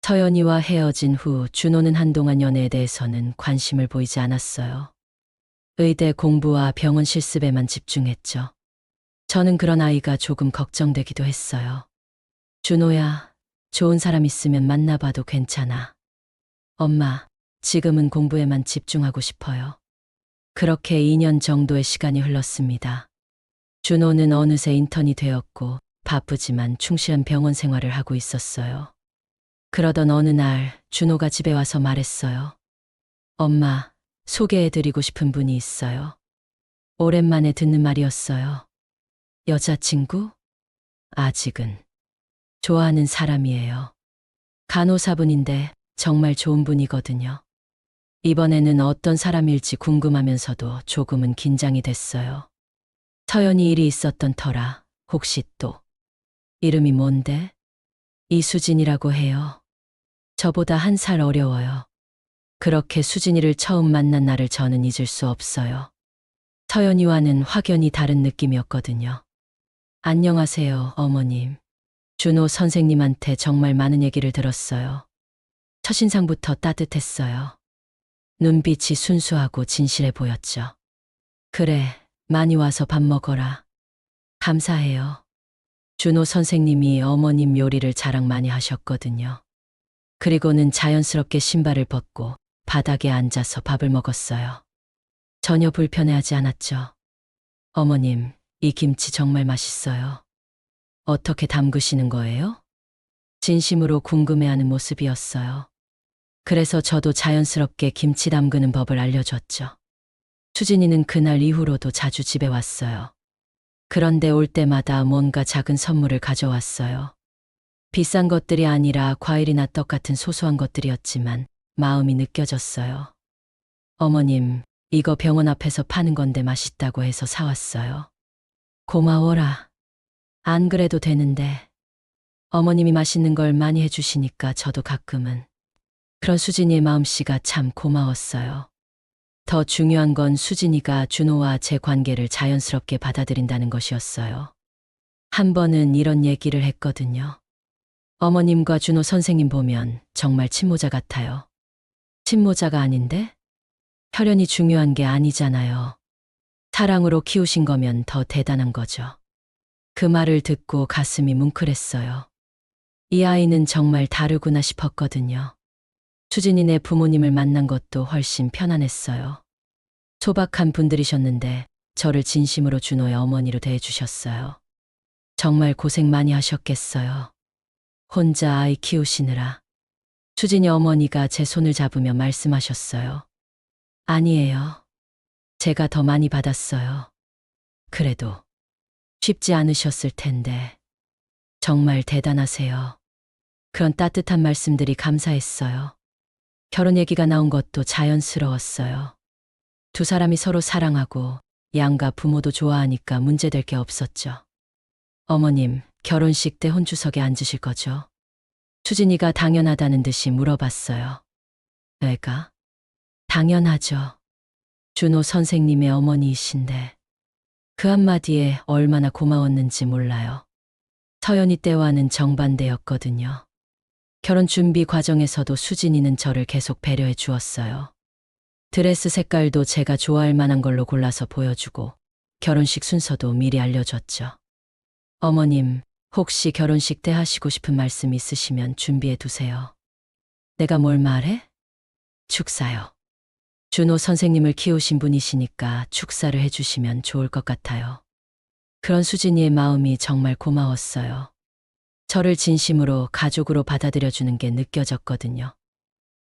Speaker 1: 서연이와 헤어진 후 준호는 한동안 연애에 대해서는 관심을 보이지 않았어요. 의대 공부와 병원 실습에만 집중했죠. 저는 그런 아이가 조금 걱정되기도 했어요. 준호야, 좋은 사람 있으면 만나봐도 괜찮아. 엄마, 지금은 공부에만 집중하고 싶어요. 그렇게 2년 정도의 시간이 흘렀습니다. 준호는 어느새 인턴이 되었고 바쁘지만 충실한 병원 생활을 하고 있었어요. 그러던 어느 날 준호가 집에 와서 말했어요. 엄마, 소개해드리고 싶은 분이 있어요. 오랜만에 듣는 말이었어요. 여자친구? 아직은. 좋아하는 사람이에요. 간호사분인데 정말 좋은 분이거든요. 이번에는 어떤 사람일지 궁금하면서도 조금은 긴장이 됐어요. 서연이 일이 있었던 터라 혹시 또 이름이 뭔데? 이수진이라고 해요. 저보다 1살 어려워요. 그렇게 수진이를 처음 만난 날을 저는 잊을 수 없어요. 서연이와는 확연히 다른 느낌이었거든요. 안녕하세요, 어머님. 준호 선생님한테 정말 많은 얘기를 들었어요. 첫인상부터 따뜻했어요. 눈빛이 순수하고 진실해 보였죠. 그래, 많이 와서 밥 먹어라. 감사해요. 준호 선생님이 어머님 요리를 자랑 많이 하셨거든요. 그리고는 자연스럽게 신발을 벗고 바닥에 앉아서 밥을 먹었어요. 전혀 불편해하지 않았죠. 어머님, 이 김치 정말 맛있어요. 어떻게 담그시는 거예요? 진심으로 궁금해하는 모습이었어요. 그래서 저도 자연스럽게 김치 담그는 법을 알려줬죠. 수진이는 그날 이후로도 자주 집에 왔어요. 그런데 올 때마다 뭔가 작은 선물을 가져왔어요. 비싼 것들이 아니라 과일이나 떡 같은 소소한 것들이었지만 마음이 느껴졌어요. 어머님, 이거 병원 앞에서 파는 건데 맛있다고 해서 사왔어요. 고마워라. 안 그래도 되는데. 어머님이 맛있는 걸 많이 해주시니까 저도 가끔은. 그런 수진이의 마음씨가 참 고마웠어요. 더 중요한 건 수진이가 준호와 제 관계를 자연스럽게 받아들인다는 것이었어요. 한 번은 이런 얘기를 했거든요. 어머님과 준호 선생님 보면 정말 친모자 같아요. 친모자가 아닌데? 혈연이 중요한 게 아니잖아요. 사랑으로 키우신 거면 더 대단한 거죠. 그 말을 듣고 가슴이 뭉클했어요. 이 아이는 정말 다르구나 싶었거든요. 수진이네 부모님을 만난 것도 훨씬 편안했어요. 소박한 분들이셨는데 저를 진심으로 준호의 어머니로 대해주셨어요. 정말 고생 많이 하셨겠어요. 혼자 아이 키우시느라. 수진이 어머니가 제 손을 잡으며 말씀하셨어요. 아니에요. 제가 더 많이 받았어요. 그래도 쉽지 않으셨을 텐데. 정말 대단하세요. 그런 따뜻한 말씀들이 감사했어요. 결혼 얘기가 나온 것도 자연스러웠어요. 두 사람이 서로 사랑하고 양가 부모도 좋아하니까 문제될 게 없었죠. 어머님, 결혼식 때 혼주석에 앉으실 거죠? 수진이가 당연하다는 듯이 물어봤어요. 내가? 당연하죠. 준호 선생님의 어머니이신데 그 한마디에 얼마나 고마웠는지 몰라요. 서연이 때와는 정반대였거든요. 결혼 준비 과정에서도 수진이는 저를 계속 배려해 주었어요. 드레스 색깔도 제가 좋아할 만한 걸로 골라서 보여주고 결혼식 순서도 미리 알려줬죠. 어머님, 혹시 결혼식 때 하시고 싶은 말씀 있으시면 준비해 두세요. 내가 뭘 말해? 축사요. 준호 선생님을 키우신 분이시니까 축사를 해주시면 좋을 것 같아요. 그런 수진이의 마음이 정말 고마웠어요. 저를 진심으로 가족으로 받아들여주는 게 느껴졌거든요.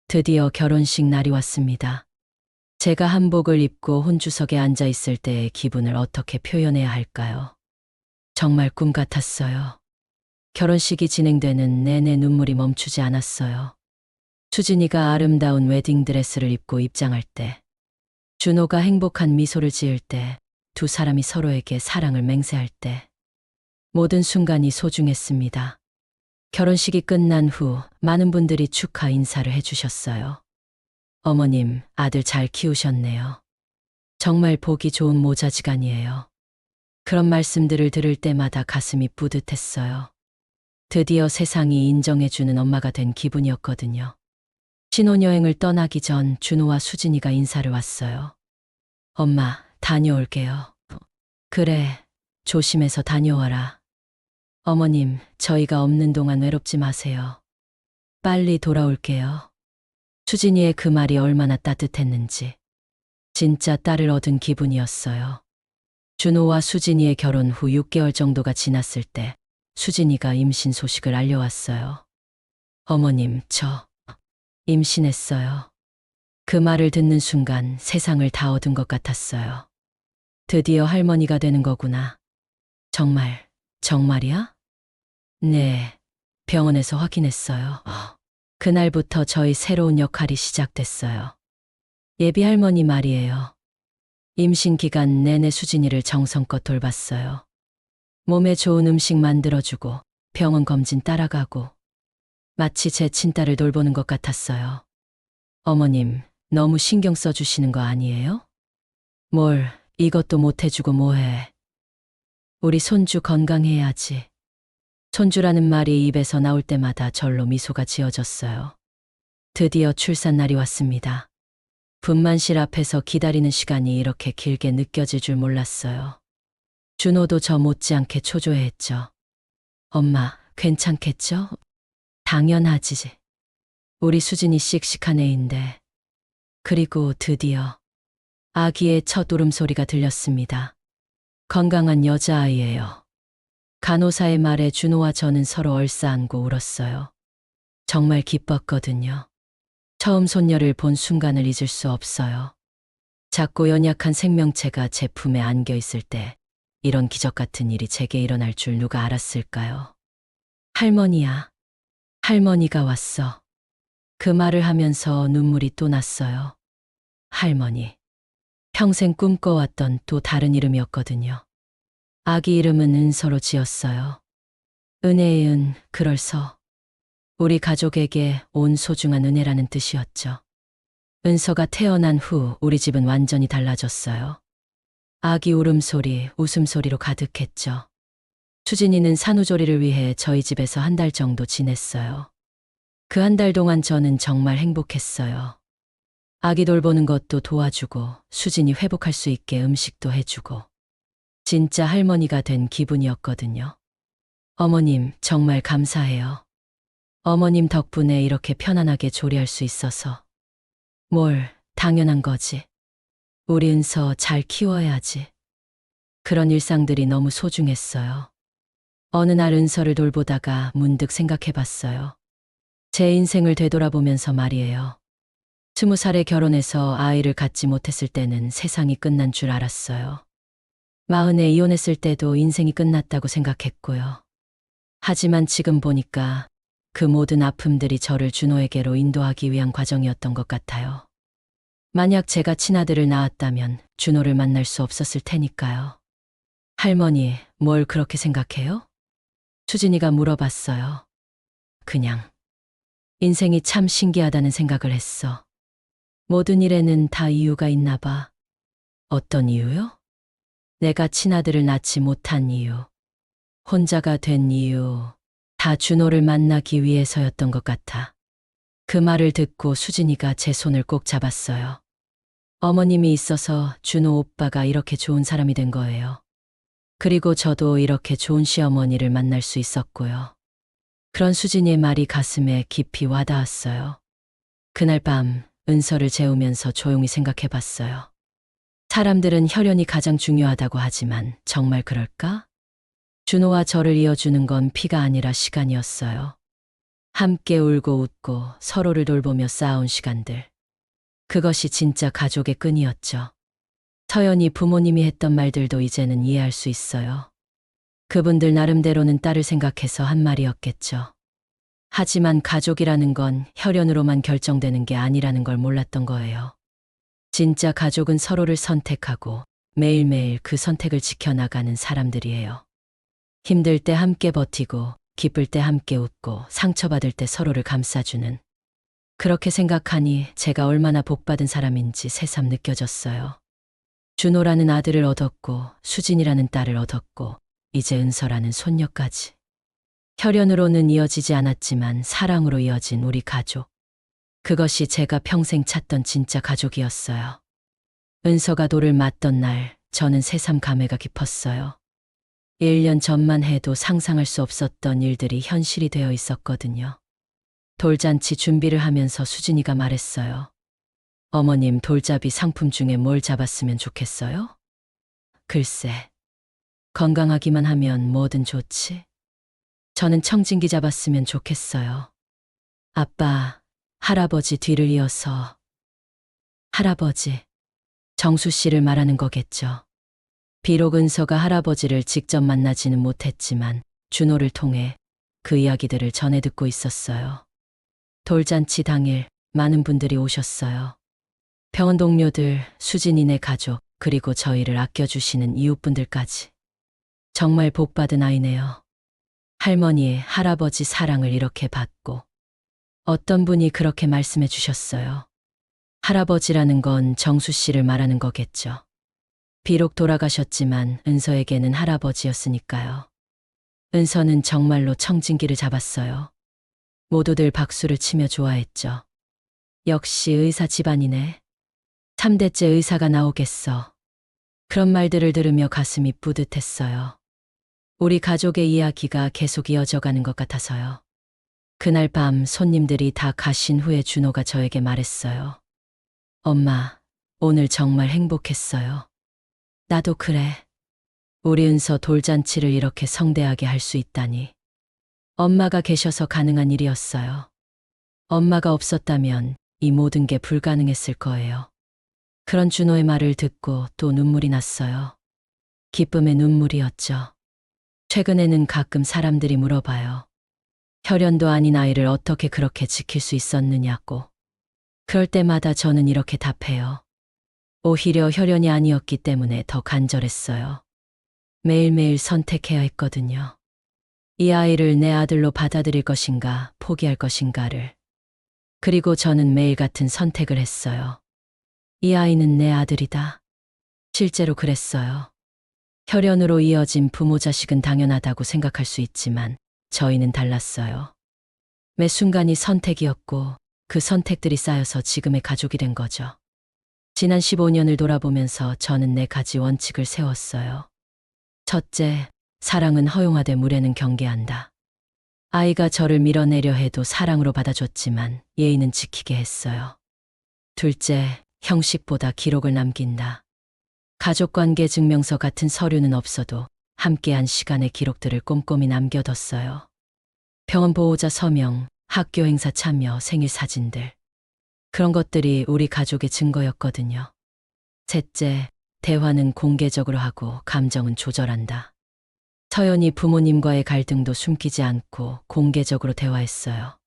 Speaker 1: 드디어 결혼식 날이 왔습니다. 제가 한복을 입고 혼주석에 앉아 있을 때의 기분을 어떻게 표현해야 할까요? 정말 꿈 같았어요. 결혼식이 진행되는 내내 눈물이 멈추지 않았어요. 수진이가 아름다운 웨딩드레스를 입고 입장할 때, 준호가 행복한 미소를 지을 때, 두 사람이 서로에게 사랑을 맹세할 때, 모든 순간이 소중했습니다. 결혼식이 끝난 후 많은 분들이 축하 인사를 해주셨어요. 어머님, 아들 잘 키우셨네요. 정말 보기 좋은 모자지간이에요. 그런 말씀들을 들을 때마다 가슴이 뿌듯했어요. 드디어 세상이 인정해주는 엄마가 된 기분이었거든요. 신혼여행을 떠나기 전 준호와 수진이가 인사를 왔어요. 엄마, 다녀올게요. 그래, 조심해서 다녀와라. 어머님, 저희가 없는 동안 외롭지 마세요. 빨리 돌아올게요. 수진이의 그 말이 얼마나 따뜻했는지. 진짜 딸을 얻은 기분이었어요. 준호와 수진이의 결혼 후 6개월 정도가 지났을 때 수진이가 임신 소식을 알려왔어요. 어머님, 저 임신했어요. 그 말을 듣는 순간 세상을 다 얻은 것 같았어요. 드디어 할머니가 되는 거구나. 정말이야? 네, 병원에서 확인했어요. 그날부터 저희 새로운 역할이 시작됐어요. 예비 할머니 말이에요. 임신 기간 내내 수진이를 정성껏 돌봤어요. 몸에 좋은 음식 만들어주고 병원 검진 따라가고 마치 제 친딸을 돌보는 것 같았어요. 어머님, 너무 신경 써주시는 거 아니에요? 뭘 이것도 못해주고 뭐해. 우리 손주 건강해야지. 손주라는 말이 입에서 나올 때마다 절로 미소가 지어졌어요. 드디어 출산날이 왔습니다. 분만실 앞에서 기다리는 시간이 이렇게 길게 느껴질 줄 몰랐어요. 준호도 저 못지않게 초조해했죠. 엄마, 괜찮겠죠? 당연하지. 우리 수진이 씩씩한 애인데. 그리고 드디어 아기의 첫 울음소리가 들렸습니다. 건강한 여자아이예요. 간호사의 말에 준호와 저는 서로 얼싸안고 울었어요. 정말 기뻤거든요. 처음 손녀를 본 순간을 잊을 수 없어요. 작고 연약한 생명체가 제 품에 안겨 있을 때 이런 기적 같은 일이 제게 일어날 줄 누가 알았을까요? 할머니야. 할머니가 왔어. 그 말을 하면서 눈물이 또 났어요. 할머니. 평생 꿈꿔왔던 또 다른 이름이었거든요. 아기 이름은 은서로 지었어요. 은혜의 은, 그럴서. 우리 가족에게 온 소중한 은혜라는 뜻이었죠. 은서가 태어난 후 우리 집은 완전히 달라졌어요. 아기 울음소리, 웃음소리로 가득했죠. 수진이는 산후조리를 위해 저희 집에서 한 달 정도 지냈어요. 그 한 달 동안 저는 정말 행복했어요. 아기 돌보는 것도 도와주고 수진이 회복할 수 있게 음식도 해주고 진짜 할머니가 된 기분이었거든요. 어머님, 정말 감사해요. 어머님 덕분에 이렇게 편안하게 조리할 수 있어서. 뭘, 당연한 거지. 우리 은서 잘 키워야지. 그런 일상들이 너무 소중했어요. 어느 날 은서를 돌보다가 문득 생각해봤어요. 제 인생을 되돌아보면서 말이에요. 20살에 결혼해서 아이를 갖지 못했을 때는 세상이 끝난 줄 알았어요. 40에 이혼했을 때도 인생이 끝났다고 생각했고요. 하지만 지금 보니까 그 모든 아픔들이 저를 준호에게로 인도하기 위한 과정이었던 것 같아요. 만약 제가 친아들을 낳았다면 준호를 만날 수 없었을 테니까요. 할머니, 뭘 그렇게 생각해요? 수진이가 물어봤어요. 그냥. 인생이 참 신기하다는 생각을 했어. 모든 일에는 다 이유가 있나 봐. 어떤 이유요? 내가 친아들을 낳지 못한 이유, 혼자가 된 이유, 다 준호를 만나기 위해서였던 것 같아. 그 말을 듣고 수진이가 제 손을 꼭 잡았어요. 어머님이 있어서 준호 오빠가 이렇게 좋은 사람이 된 거예요. 그리고 저도 이렇게 좋은 시어머니를 만날 수 있었고요. 그런 수진이의 말이 가슴에 깊이 와닿았어요. 그날 밤 은서를 재우면서 조용히 생각해봤어요. 사람들은 혈연이 가장 중요하다고 하지만 정말 그럴까? 준호와 저를 이어주는 건 피가 아니라 시간이었어요. 함께 울고 웃고 서로를 돌보며 쌓아온 시간들. 그것이 진짜 가족의 끈이었죠. 서연이 부모님이 했던 말들도 이제는 이해할 수 있어요. 그분들 나름대로는 딸을 생각해서 한 말이었겠죠. 하지만 가족이라는 건 혈연으로만 결정되는 게 아니라는 걸 몰랐던 거예요. 진짜 가족은 서로를 선택하고 매일매일 그 선택을 지켜나가는 사람들이에요. 힘들 때 함께 버티고 기쁠 때 함께 웃고 상처받을 때 서로를 감싸주는. 그렇게 생각하니 제가 얼마나 복받은 사람인지 새삼 느껴졌어요. 준호라는 아들을 얻었고 수진이라는 딸을 얻었고 이제 은서라는 손녀까지. 혈연으로는 이어지지 않았지만 사랑으로 이어진 우리 가족. 그것이 제가 평생 찾던 진짜 가족이었어요. 은서가 돌을 맞던 날 저는 새삼 감회가 깊었어요. 1년 전만 해도 상상할 수 없었던 일들이 현실이 되어 있었거든요. 돌잔치 준비를 하면서 수진이가 말했어요. 어머님, 돌잡이 상품 중에 뭘 잡았으면 좋겠어요? 글쎄, 건강하기만 하면 뭐든 좋지. 저는 청진기 잡았으면 좋겠어요. 아빠, 할아버지 뒤를 이어서. 할아버지, 정수 씨를 말하는 거겠죠. 비록 은서가 할아버지를 직접 만나지는 못했지만 준호를 통해 그 이야기들을 전해 듣고 있었어요. 돌잔치 당일 많은 분들이 오셨어요. 병원 동료들, 수진이네 가족, 그리고 저희를 아껴주시는 이웃분들까지. 정말 복받은 아이네요. 할머니, 할아버지 사랑을 이렇게 받고. 어떤 분이 그렇게 말씀해 주셨어요. 할아버지라는 건 정수 씨를 말하는 거겠죠. 비록 돌아가셨지만 은서에게는 할아버지였으니까요. 은서는 정말로 청진기를 잡았어요. 모두들 박수를 치며 좋아했죠. 역시 의사 집안이네. 3대째 의사가 나오겠어. 그런 말들을 들으며 가슴이 뿌듯했어요. 우리 가족의 이야기가 계속 이어져가는 것 같아서요. 그날 밤 손님들이 다 가신 후에 준호가 저에게 말했어요. 엄마, 오늘 정말 행복했어요. 나도 그래. 우리 은서 돌잔치를 이렇게 성대하게 할 수 있다니. 엄마가 계셔서 가능한 일이었어요. 엄마가 없었다면 이 모든 게 불가능했을 거예요. 그런 준호의 말을 듣고 또 눈물이 났어요. 기쁨의 눈물이었죠. 최근에는 가끔 사람들이 물어봐요. 혈연도 아닌 아이를 어떻게 그렇게 지킬 수 있었느냐고. 그럴 때마다 저는 이렇게 답해요. 오히려 혈연이 아니었기 때문에 더 간절했어요. 매일매일 선택해야 했거든요. 이 아이를 내 아들로 받아들일 것인가, 포기할 것인가를. 그리고 저는 매일 같은 선택을 했어요. 이 아이는 내 아들이다. 실제로 그랬어요. 혈연으로 이어진 부모 자식은 당연하다고 생각할 수 있지만 저희는 달랐어요. 매 순간이 선택이었고 그 선택들이 쌓여서 지금의 가족이 된 거죠. 지난 15년을 돌아보면서 저는 4가지 원칙을 세웠어요. 첫째, 사랑은 허용하되 무례는 경계한다. 아이가 저를 밀어내려 해도 사랑으로 받아줬지만 예의는 지키게 했어요. 둘째, 형식보다 기록을 남긴다. 가족관계 증명서 같은 서류는 없어도 함께한 시간의 기록들을 꼼꼼히 남겨뒀어요. 병원 보호자 서명, 학교 행사 참여, 생일 사진들. 그런 것들이 우리 가족의 증거였거든요. 셋째, 대화는 공개적으로 하고 감정은 조절한다. 서연이 부모님과의 갈등도 숨기지 않고 공개적으로 대화했어요.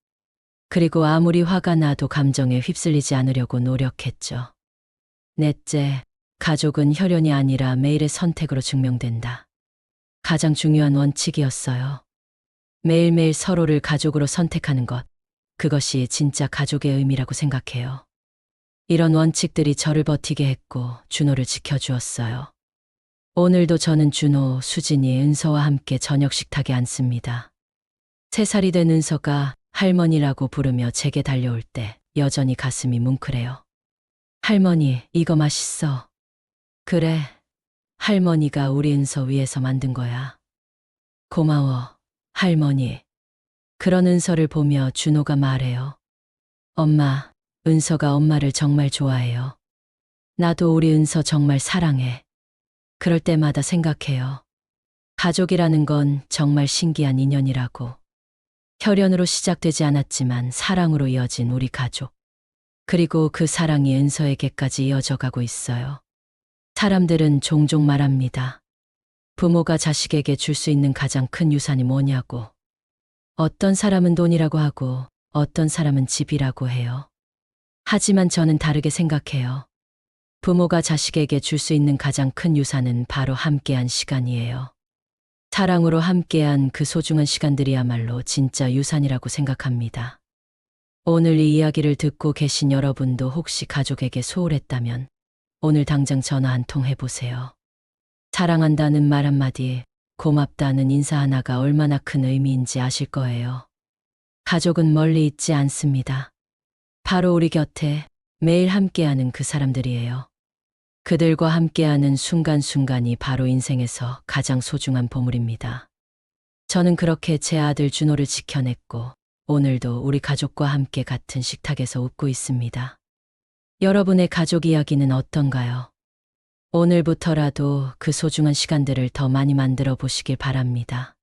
Speaker 1: 그리고 아무리 화가 나도 감정에 휩쓸리지 않으려고 노력했죠. 넷째, 가족은 혈연이 아니라 매일의 선택으로 증명된다. 가장 중요한 원칙이었어요. 매일매일 서로를 가족으로 선택하는 것, 그것이 진짜 가족의 의미라고 생각해요. 이런 원칙들이 저를 버티게 했고 준호를 지켜주었어요. 오늘도 저는 준호, 수진이, 은서와 함께 저녁 식탁에 앉습니다. 3살이 된 은서가 할머니라고 부르며 제게 달려올 때 여전히 가슴이 뭉클해요. 할머니, 이거 맛있어. 그래, 할머니가 우리 은서 위해서 만든 거야. 고마워, 할머니. 그런 은서를 보며 준호가 말해요. 엄마, 은서가 엄마를 정말 좋아해요. 나도 우리 은서 정말 사랑해. 그럴 때마다 생각해요. 가족이라는 건 정말 신기한 인연이라고. 혈연으로 시작되지 않았지만 사랑으로 이어진 우리 가족. 그리고 그 사랑이 은서에게까지 이어져 가고 있어요. 사람들은 종종 말합니다. 부모가 자식에게 줄 수 있는 가장 큰 유산이 뭐냐고. 어떤 사람은 돈이라고 하고 어떤 사람은 집이라고 해요. 하지만 저는 다르게 생각해요. 부모가 자식에게 줄 수 있는 가장 큰 유산은 바로 함께한 시간이에요. 사랑으로 함께한 그 소중한 시간들이야말로 진짜 유산이라고 생각합니다. 오늘 이 이야기를 듣고 계신 여러분도 혹시 가족에게 소홀했다면 오늘 당장 전화 한 통 해보세요. 사랑한다는 말 한마디, 고맙다는 인사 하나가 얼마나 큰 의미인지 아실 거예요. 가족은 멀리 있지 않습니다. 바로 우리 곁에 매일 함께하는 그 사람들이에요. 그들과 함께하는 순간순간이 바로 인생에서 가장 소중한 보물입니다. 저는 그렇게 제 아들 준호를 지켜냈고 오늘도 우리 가족과 함께 같은 식탁에서 웃고 있습니다. 여러분의 가족 이야기는 어떤가요? 오늘부터라도 그 소중한 시간들을 더 많이 만들어 보시길 바랍니다.